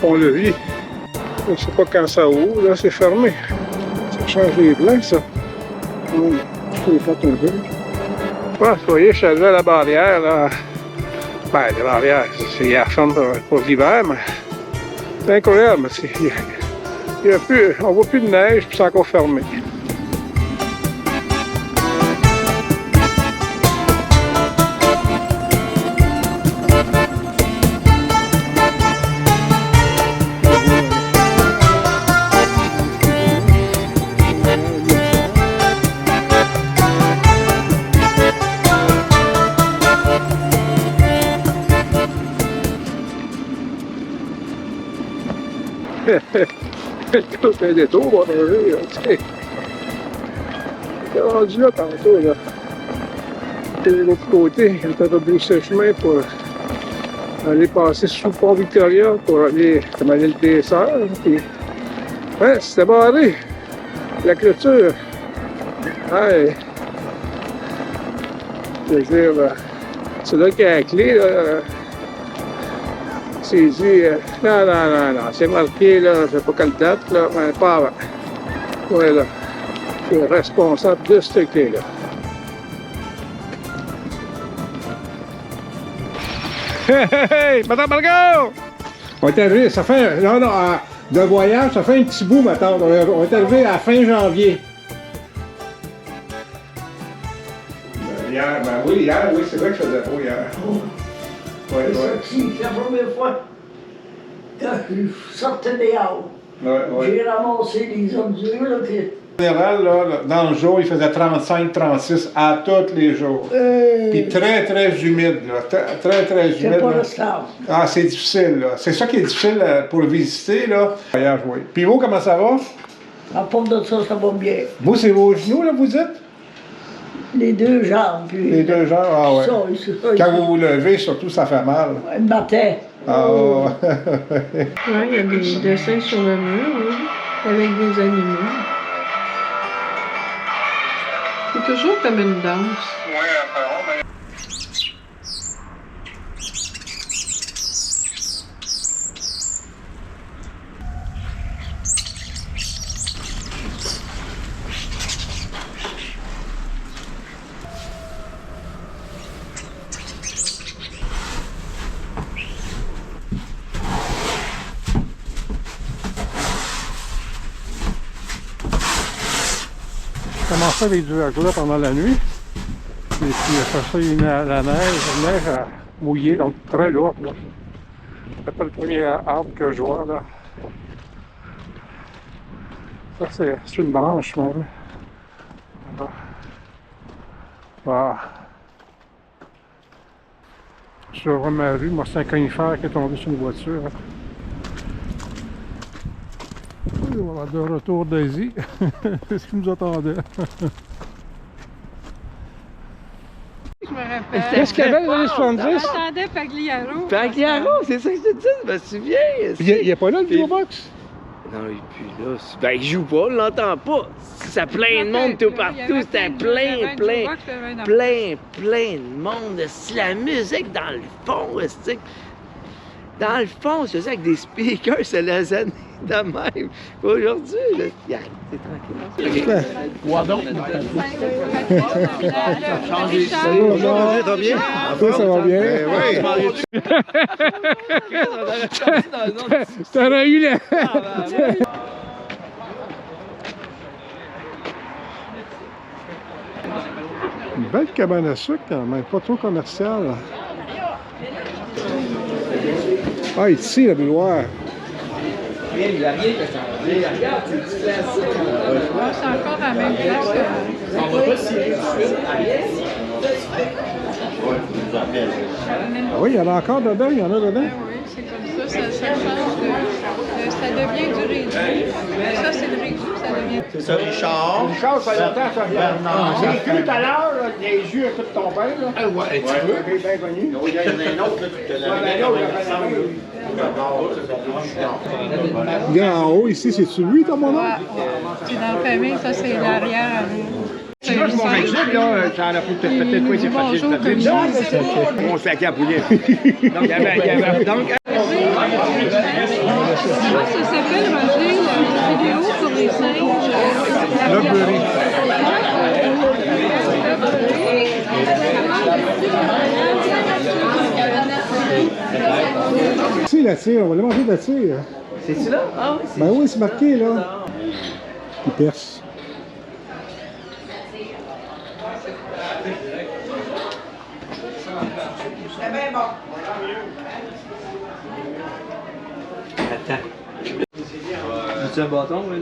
pont-levis. Je ne sais pas quand ça ouvre, là, c'est fermé. Ça change les blancs, ça. Je l'ai fait un peu. Ouais, vous voyez, je suis arrivé à la barrière, là. Ben, la barrière, c'est hier ferme pour l'hiver, mais c'est incroyable. Il y a plus, on voit plus de neige, puis c'est encore fermé. Tout un détour, on va manger, là. J'étais rendu là tantôt, là. Et de l'autre côté, il y a un rebroussé le chemin pour aller passer sous le pont Victoria pour aller commander le dessert. Puis, ouais, c'était barré. La clôture. Ouais. Je veux dire, c'est là qu'il y a la clé, là. C'est dit, non, c'est marqué, là, je sais pas quelle date, là, mais pas avant. Ouais, là, je suis responsable de cette clé-là. Hey, Madame Margot! On est arrivé, ça fait, non, de voyage, ça fait un petit bout, maintenant. On est arrivé à fin janvier. Hier, oui, c'est vrai que je faisais beau hier. Ouais. C'est la première fois que je sortais dehors. Ouais. J'ai ramassé les ordures, là, puis... En général, là, dans le jour, il faisait 35-36 à tous les jours. Puis très, très humide, là. Très, très humide. C'est pas le stade. Ah, c'est difficile, là. C'est ça qui est difficile pour visiter, là. Voyage, oui. Puis vous, comment ça va? À part de ça, ça va bien. Vous, c'est vos genoux, là, vous dites? Les deux jambes, puis... Les deux jambes, ah ouais. Ça, Quand vous vous levez, surtout, ça fait mal. Le matin. Ah ouais. Ouais, il y a des dessins sur le mur, oui, avec des animaux. C'est toujours comme une danse. Oui, apparemment, mais... Je commençais avec du verglas pendant la nuit. Et puis après ça, il y a la neige mouillée, donc très lourde. C'est pas le premier arbre que je vois là. Ça, c'est une branche même. Wow. Sur ma rue, moi, c'est un conifère qui est tombé sur une voiture. Et voilà, de retour d'Asie. C'est ce qui nous attendait. Je me rappelle. Qu'est-ce qu'il y avait dans les années 70? J'attendais Pagliaro. Pagliaro, c'est ça que je te dis, je me souviens. Il n'y a pas là le Duobox? Non, il est plus là. Ben, il joue pas, on l'entend pas. Ça plein de monde tout partout, c'était plein de monde. C'est la musique dans le fond, c'est dans le fond, c'est ça avec des speakers, c'est les années de même. Aujourd'hui, c'est tranquille. Quoi donc? Ça va bien? Ça va bien? Oui. T'aurais eu la... Une belle cabane à sucre quand même, pas trop commerciale. Ah, ici, la bouilloire. Il a rien que ça. Regarde, c'est du classique. c'est encore à la même place que... On va pas tirer Ah oui, il y en a encore dedans, il y en a dedans. Oui, c'est comme ça change de... Ça devient du réduit. Ça, c'est le réduit, ça devient... C'est ça, Richard. Richard, ça fait longtemps, ça regarde. J'ai cru tout à l'heure, les yeux à tout ton père, là. Ah ouais, tu veux? Bien connu. Il y en a un autre, là, qui te l'a Il est en haut, ici, c'est-tu lui, ton moment? C'est dans la famille, ça, c'est l'arrière. c'est Moi, je m'en vais simple. là, ça en a peut-être pas été facile Bonjour, de dire. comme On se fait à poulet. Donc, il y avait donc, Moi, ça s'appelle, Roger, la vidéo pour les singes. Lockberry. C'est la tire, on va aller manger de la tire. C'est-tu là? Ah oui, Ben oui, c'est marqué là. Il perce. Attends. As-tu un bâton, là?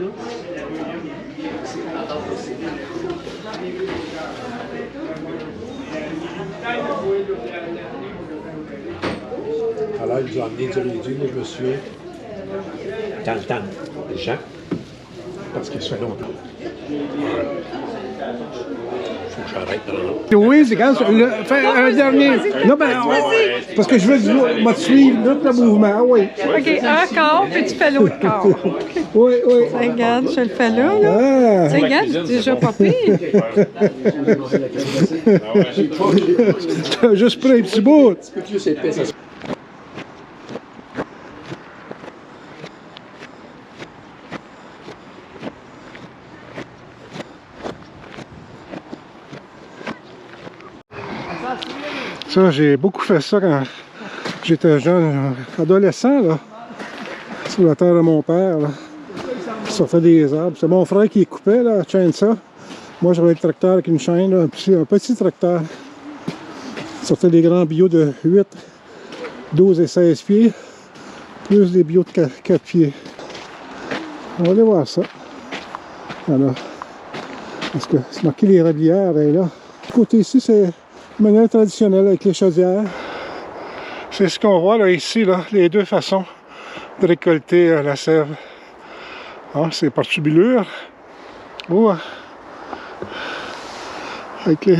Alors, ils ont amené du réduit, je me souviens. Dans le temps, les gens. Parce que ça fait longtemps. Faut que j'arrête là. Oui, c'est quand fais un dernier. Non, ben, parce que je veux te suivre le mouvement. Ah oui. OK, un corps, puis tu fais l'autre corps. Oui, oui. Regarde, je le fais là, là. Ah. Regarde, c'est déjà pas pire. T'as juste pris un petit bout. Ça, j'ai beaucoup fait ça quand j'étais jeune, adolescent, là, sur la terre de mon père, là. Je sortais des arbres. C'est mon frère qui coupait, là, la chaîne ça. Moi, j'avais le tracteur avec une chaîne, là, puis un petit tracteur. Je sortais des grands bio de 8, 12 et 16 pieds, plus des bio de 4 pieds. On va aller voir ça. Voilà. Parce que c'est marqué les rablières, et là. Du côté ici, c'est une manière traditionnelle avec les chaudières. C'est ce qu'on voit là ici, là, les deux façons de récolter la sève. Ah, c'est par tubulure ou avec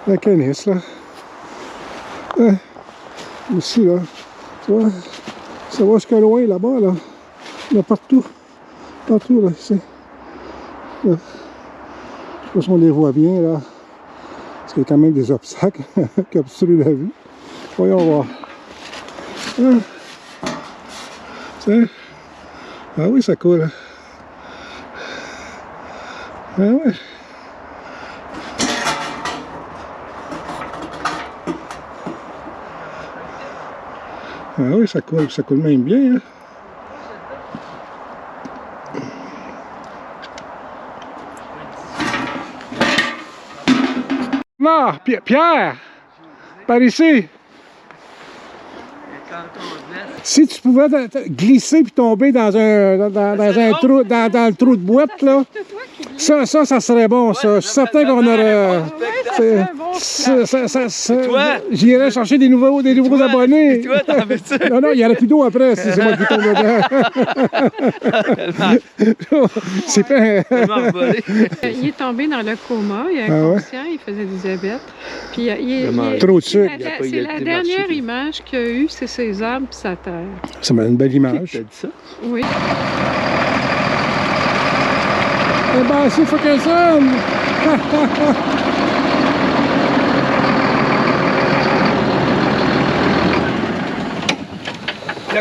la canisse là. Ici là, tu vois, ça va jusqu'à loin là-bas là. Il y a partout là ici. Là. Je sais pas si on les voit bien là. Parce qu'il y a quand même des obstacles qui obstruent la vue. Voyons voir. Tiens. Ah oui, ça coule. Ah ouais. Ah oui, ça coule même bien. Hein? Non, Pierre, par ici. Si tu pouvais glisser puis tomber dans un trou, dans le trou de boîte, là, ça serait bon, ça. Je suis certain qu'on aurait... J'irais chercher des nouveaux abonnés. Et toi, t'en veux-tu? Non, il n'y aurait plus d'eau après si c'est moi qui tombe dedans. C'est pas... Il est tombé dans le coma, il est inconscient, il faisait du diabète. Puis Trop de sucre. C'est la dernière image qu'il a eue, c'est ses arbres et sa terre. Ça m'a une belle image. T'as dit ça? Oui. Eh ben, c'est faut que ça.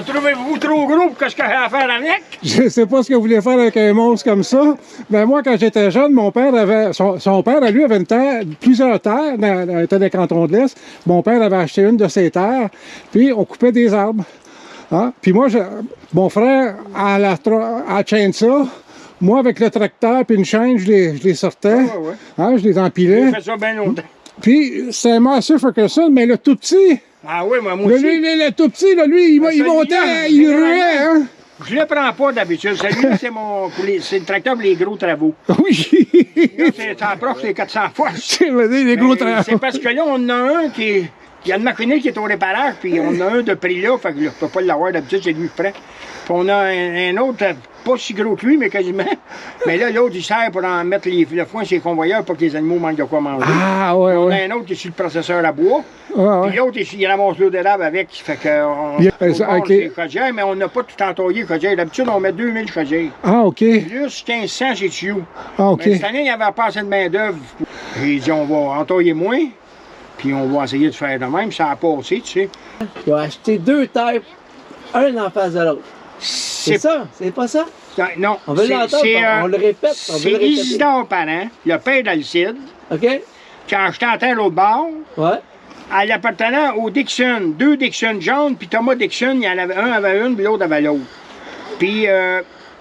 le trouvez-vous trop gros pour que je fasse à faire avec? Je sais pas ce que vous voulez faire avec un monstre comme ça. Mais moi, quand j'étais jeune, mon père avait... Son père, lui, avait une terre, plusieurs terres dans les cantons de l'Est. Mon père avait acheté une de ces terres, puis on coupait des arbres. Hein? Puis moi, mon frère, à la chainsaw, moi, avec le tracteur puis une chaîne, je les sortais. Hein? Je les empilais. J'ai fait ça bien longtemps. Puis c'est Massey Ferguson, mais le tout petit... Ah oui, moi aussi. Le tout petit, là, lui, il montait, il ruait, hein? Je le prends pas d'habitude. Celui-là, c'est le tracteur pour les gros travaux. Oui! Là, ça approche les 400 fois. C'est les gros travaux. C'est parce que là, on en a un qui... Il y a une machinerie qui est au réparage, puis on a un de prix là, fait que je ne peux pas l'avoir d'habitude, c'est lui qui prend. Puis on a un autre pas si gros que lui, mais quasiment. Mais là, l'autre, il sert pour en mettre le foin sur les convoyeurs pour que les animaux manquent de quoi manger. Ah, ouais, On a ouais. un autre qui est sur le processeur à bois. Ouais, ouais. Puis l'autre, il ramasse l'eau d'érable avec. Fait que OK. les chaudières, mais on n'a pas tout entaillé chaudières. D'habitude, on met 2000 chaudières. Ah, OK. Plus 1500 chez tuyau. Ah, OK. Mais cette année, il n'y avait pas assez de main-d'œuvre. J'ai dit, on va entailler moins. Puis on va essayer de faire de même. Ça a passé, tu sais. Ils ont acheté 2 terres, un en face de l'autre. C'est ça? C'est pas ça? Non. On veut l'entendre, on le répète. On veut C'est le répéter. Isidore Parent, le père d'Alcide, OK? qui a acheté la terre l'autre bord. Ouais. Elle appartenant au Dixon, 2 Dixon jaunes, puis Thomas Dixon, il y en avait un avait une, puis l'autre avait l'autre. Puis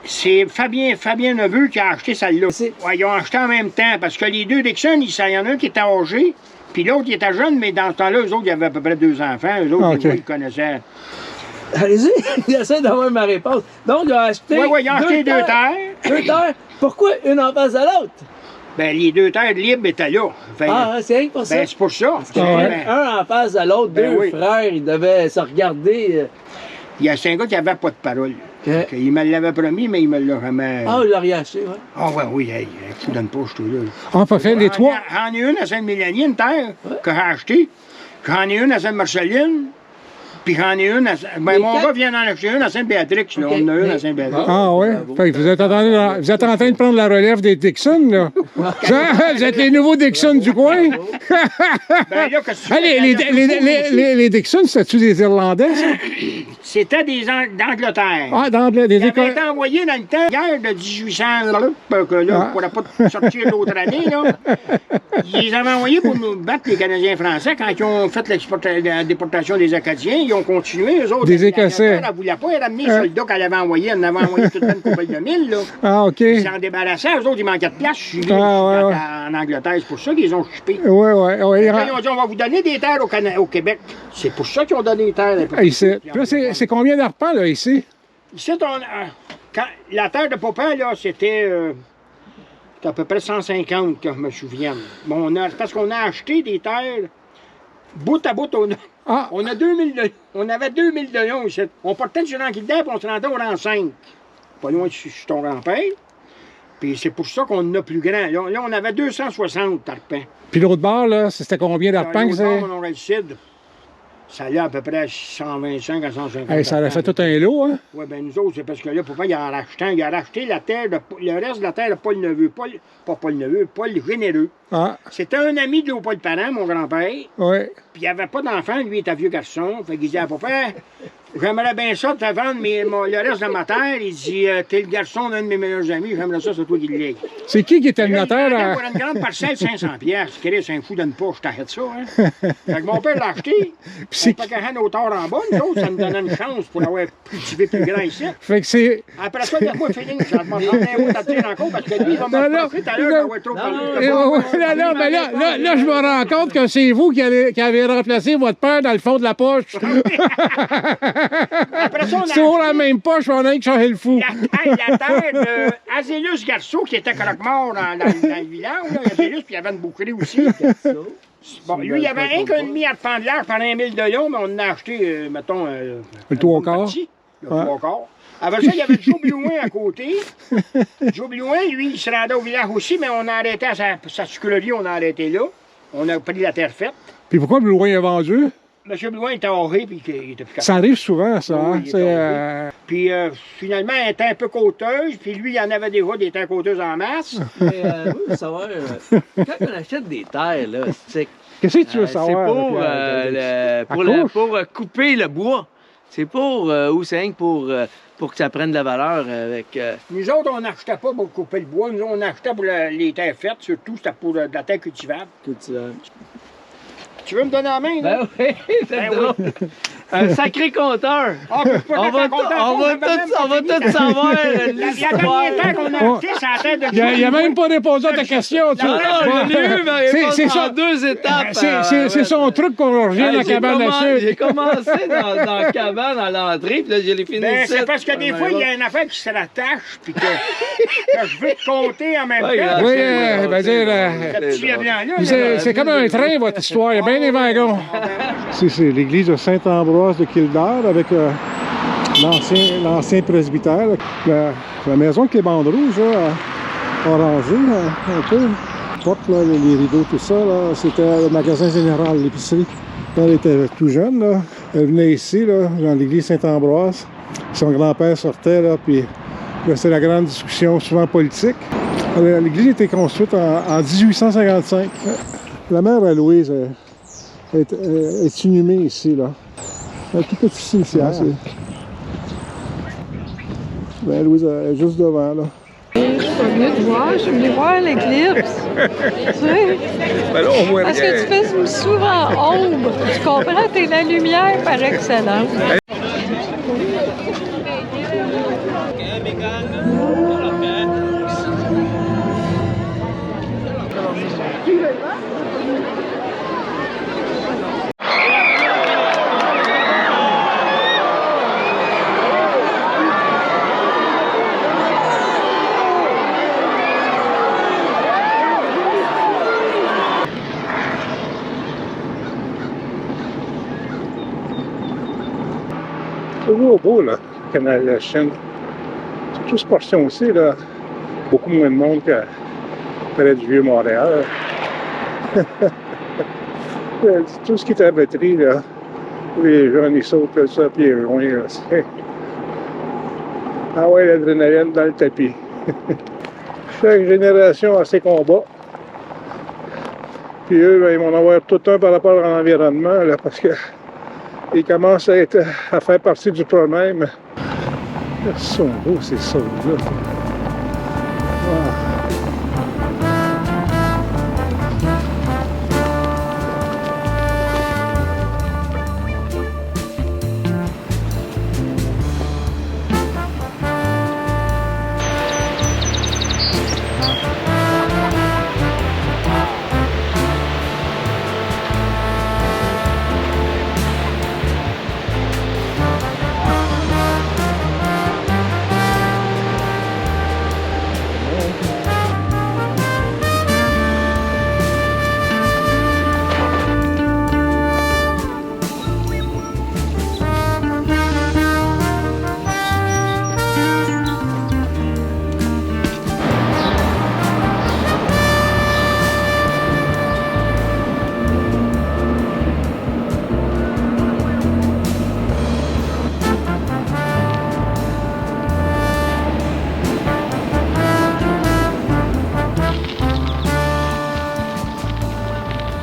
c'est Fabien Neveu qui a acheté celle-là. Ouais, ils ont acheté en même temps, parce que les 2 Dixon, il y en a un qui était âgé, puis l'autre il était jeune, mais dans ce temps-là, eux autres, ils avaient à peu près 2 enfants, eux autres, OK. ils connaissaient. Allez-y, j'essaie d'avoir ma réponse. Donc, ils ont acheté. Oui, ils ont acheté 2 terres. 2 terres. Pourquoi une en face de l'autre? Ben, les 2 terres libres étaient là. Fait, Ah, c'est rien que pour ça. ben, c'est pour ça. ouais. Un en face de l'autre, Ben 2 oui. frères, ils devaient se regarder. Il y a 5 gars qui n'avaient pas de parole. OK. Il me l'avait promis, mais il me l'a jamais. Ah, il l'a rien acheté, ouais. Ah, ouais, oui, hey, coup d'une poche, tout là. On peut faire les 3. J'en ai une à Sainte-Mélanie, une terre que j'ai achetée. J'en ai une à Sainte-Marceline. Puis j'en ai une à. Ben, Les mon 4? gars vient d'en acheter une à Sainte-Béatrix. Là. OK. On en a une Mais- à Sainte-Béatrix. Ah, ouais. Fait que vous êtes en train de prendre la relève des Dixon, là. Vous êtes les nouveaux Dixon du coin. Ben, là, qu'est-ce que tu Ah, fais? les Dixon, c'était-tu des Irlandais, ça? C'était d'Angleterre. Ah, dans des Ils avaient écoles. été envoyés dans le temps, guerre de 1800, que là, Ah. on ne pourrait pas sortir l'autre année, là. Ils les avaient envoyés pour nous battre, les Canadiens français, quand ils ont fait la déportation des Acadiens. Ils ont continué, eux autres. Des Écossais. Elle ne voulait pas ramener les soldats qu'elle avait envoyés. Elle en avait envoyé toute une couple de mille, là. Ah, OK. Ils s'en débarrassaient, eux autres, ils manquaient de place. Je suis venu en Angleterre, c'est pour ça qu'ils ont chippé. Ouais, ouais, ouais. Ils ont dit, on va vous donner des terres au Québec. C'est pour ça qu'ils ont donné des terres. Ah, ici. Puis là, c'est combien d'arpents, là, ici? Ici, la terre de Popin, là, c'était à peu près 150, que je me souvienne. Bon, parce qu'on a acheté des terres, bout à bout, on a 2000 de, on avait 2000 de long ici. On partait du rang qui dedans, puis on se rendait au rang 5. Pas loin de ton grand-père. Puis c'est pour ça qu'on en a plus grand. Là, on avait 260 arpents. Puis l'autre bord, là, c'était combien d'arpents que L'autre c'est? bord, on aurait le cid. Ça allait à peu près 125 à 150. Hey, ça a fait tout un lot, hein? Oui, bien nous autres, c'est parce que là, papa, il a racheté la terre, le reste de la terre de Paul Neveu. Pas Paul Neveu, Paul Généreux. Ah, C'était un ami de Léopold Parent, mon grand-père. ouais. Puis il avait pas d'enfant, lui, il était vieux garçon. Fait qu'il disait à papa, j'aimerais bien ça te vendre le reste de ma terre. Il dit, t'es le garçon d'un de mes meilleurs amis, j'aimerais ça, c'est toi qui l'aies. C'est qui était le Là, notaire? il vendait à- pour une grande parcelle, 500 piastres. Chris, c'est un fou d'une poche, t'arrêtes ça, hein? Fait que mon père l'a acheté. c'est On pas qu'à nos torts en bas, nous autres, ça me donnait une chance pour avoir cultivé plus grand ici. Fait que c'est... Après ça, laisse-moi finir. Je vais m'en prendre un bout à tirer encore parce que lui, il va Non, me non, reprocher tout à l'heure non. d'avoir trop parlé. Eh, ouais, là, mais là, je me rends compte que c'est vous qui avez remplacé votre père dans le fond de la poche. Après ça, on a C'est toujours la acheté même poche, on a que changer le fou. la terre de Azélus Garceau, qui était croque-mort dans le village. Là. Azélus, puis il y avait une bouclerie aussi. Bon, lui, il y avait rien qu'un demi à de large par 1 000 de long, mais on en a acheté, mettons... Le trois quarts. Le trois quarts. Après ça, il y avait Joe Blouin à côté. Joe Blouin, lui, il se rendait au village aussi, mais on a arrêté à sa sucrerie, on a arrêté là. On a pris la terre faite. Puis pourquoi Blouin a vendu? M. Blouin était horré, puis il était plus capable. Ça arrive souvent, ça. Oui, Hein? il est C'est, Puis finalement, elle était un peu côteuse, puis lui, il en avait déjà des terres côteuses en masse. Mais oui, savoir, quand on achète des terres, là, c'est Qu'est-ce que tu veux c'est savoir? pour, Pierre? pour couper le bois. C'est pour, ou c'est rien que pour que ça prenne de la valeur avec... Nous autres, on n'achetait pas pour couper le bois. Nous, on achetait pour les terres faites, surtout, c'était pour de la terre cultivable. Tu veux me donner la main, là? Ben oui, c'est Ben drôle. Un sacré compteur. Ah, je peux pas On te va raconter tout- encore, on va j'avais même tout- on va pas fini. tout savoir, La l'histoire. dernière terre qu'on a achetée, c'est la terre de Il a même pas répondu à ta question. Tu Non, non, je l'ai eu, mais C'est réponse ça. en 2 étapes. C'est son truc qu'on revient dans la cabane à J'ai sucre. commencé dans la cabane à l'entrée, puis là, je l'ai fini Ben, ici. c'est parce que des Ben, fois, il y voilà. a une affaire qui se rattache, puis que je veux te compter en même Ouais, temps. Oui, c'est ben dire... Le petit blanc-là, C'est comme un train, votre histoire. Il y a bien des wagons. C'est l'église de Saint-Ambroise de Kildare avec l'ancien presbytère. La maison avec les bandes rouges, là, orangées, un peu. Porte, là, les rideaux, tout ça, là, c'était le magasin général, l'épicerie. Quand elle était tout jeune, là, elle venait ici, là, dans l'église Saint-Ambroise. Son grand-père sortait, là, puis là, c'était la grande discussion, souvent politique. L'église a été construite en 1855. La mère à Louise est inhumée ici, là. Un tout petit cimetière. Ben, Louise est juste devant, là. Je suis pas venue te voir, je suis venue voir l'éclipse. Tu sais? Ben là, on voit Parce que tu fais souvent ombre. Tu comprends? T'es la lumière par excellence. C'est toujours beau, là, le canal de la Chine. Surtout cette portion-ci, là, beaucoup moins de monde que près du Vieux-Montréal. Tout ce qui est à batterie, là, les jeunes, ils sautent là, ça, puis ils loin, là. Ah ouais, l'adrénaline dans le tapis. Chaque génération a ses combats. Puis eux, ben, ils vont en avoir tout un par rapport à l'environnement, là, parce que ils commencent à faire partie du problème. Ils sont beaux, ces saules-là. Wow.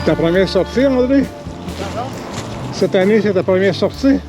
Ta première sortie, André? Cette année, c'est ta première sortie?